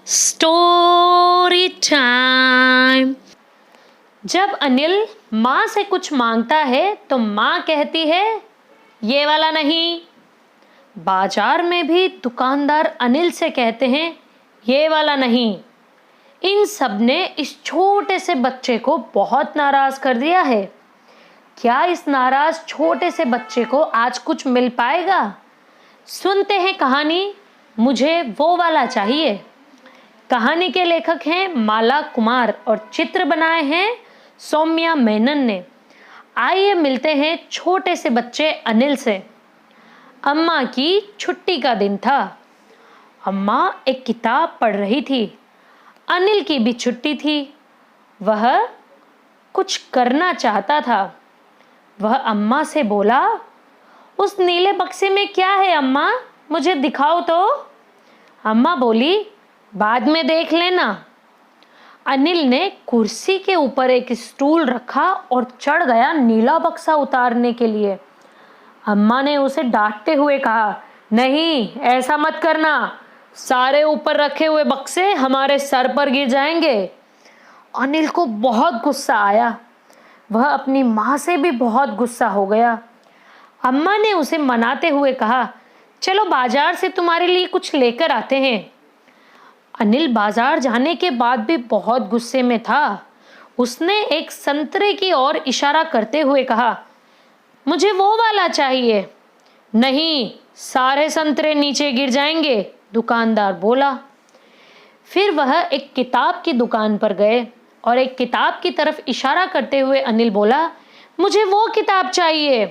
Story time. जब अनिल माँ से कुछ मांगता है तो माँ कहती है ये वाला नहीं। बाजार में भी दुकानदार अनिल से कहते हैं ये वाला नहीं। इन सब ने इस छोटे से बच्चे को बहुत नाराज कर दिया है। क्या इस नाराज छोटे से बच्चे को आज कुछ मिल पाएगा? सुनते हैं कहानी मुझे वो वाला चाहिए। कहानी के लेखक हैं माला कुमार और चित्र बनाए हैं सौम्या मेनन ने। आइए मिलते हैं छोटे से बच्चे अनिल से। अम्मा की छुट्टी का दिन था। अम्मा एक किताब पढ़ रही थी। अनिल की भी छुट्टी थी। वह कुछ करना चाहता था। वह अम्मा से बोला, उस नीले बक्से में क्या है अम्मा, मुझे दिखाओ तो। अम्मा बोली, बाद में देख लेना। अनिल ने कुर्सी के ऊपर एक स्टूल रखा और चढ़ गया नीला बक्सा उतारने के लिए। अम्मा ने उसे डांटते हुए कहा, नहीं ऐसा मत करना, सारे ऊपर रखे हुए बक्से हमारे सर पर गिर जाएंगे। अनिल को बहुत गुस्सा आया। वह अपनी माँ से भी बहुत गुस्सा हो गया। अम्मा ने उसे मनाते हुए कहा, चलो बाजार से तुम्हारे लिए कुछ लेकर आते हैं। अनिल बाजार जाने के बाद भी बहुत गुस्से में था। उसने एक संतरे की ओर इशारा करते हुए कहा, मुझे वो वाला चाहिए। नहीं, सारे संतरे नीचे गिर जाएंगे, दुकानदार बोला। फिर वह एक किताब की दुकान पर गए और एक किताब की तरफ इशारा करते हुए अनिल बोला, मुझे वो किताब चाहिए।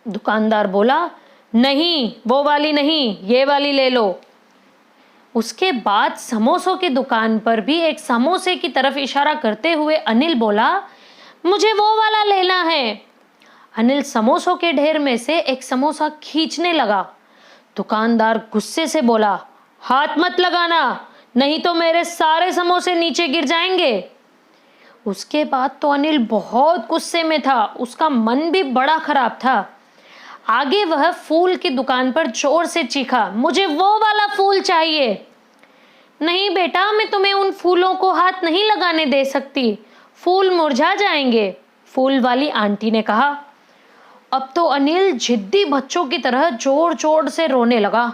दुकानदार बोला, नहीं वो वाली नहीं, ये वाली ले लो। उसके बाद समोसों की दुकान पर भी एक समोसे की तरफ इशारा करते हुए अनिल बोला, मुझे वो वाला लेना है। अनिल समोसों के ढेर में से एक समोसा खींचने लगा। दुकानदार गुस्से से बोला, हाथ मत लगाना, नहीं तो मेरे सारे समोसे नीचे गिर जाएंगे। उसके बाद तो अनिल बहुत गुस्से में था। उसका मन भी बड़ा खराब था। आगे वह फूल की दुकान पर जोर से चीखा, मुझे वो वाला फूल चाहिए। नहीं बेटा, मैं तुम्हें उन फूलों को हाथ नहीं लगाने दे सकती, फूल मुरझा जाएंगे, फूल वाली आंटी ने कहा। अब तो अनिल जिद्दी बच्चों की तरह जोर जोर से रोने लगा।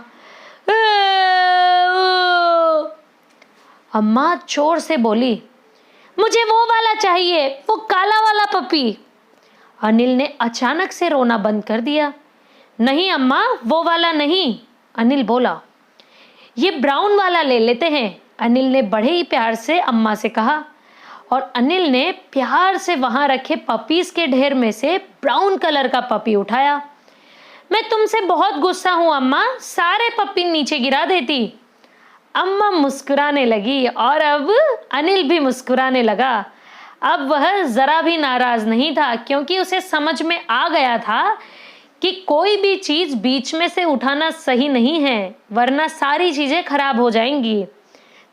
अम्मा जोर से बोली, मुझे वो वाला चाहिए, वो काला वाला पपी। अनिल ने अचानक से रोना बंद कर दिया। नहीं अम्मा, वो वाला नहीं, अनिल बोला। ये ब्राउन वाला ले लेते हैं, अनिल ने बड़े ही प्यार से अम्मा से कहा। और अनिल ने प्यार से वहां रखे पपीज के ढेर में से ब्राउन कलर का पपी उठाया। मैं तुमसे बहुत गुस्सा हूं अम्मा, सारे पपी नीचे गिरा देती। अम्मा मुस्कुराने लगी और अब अनिल भी मुस्कुराने लगा। अब वह जरा भी नाराज नहीं था, क्योंकि उसे समझ में आ गया था कि कोई भी चीज बीच में से उठाना सही नहीं है, वरना सारी चीजें खराब हो जाएंगी।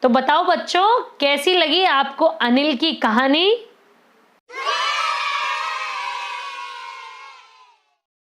तो बताओ बच्चों, कैसी लगी आपको अनिल की कहानी?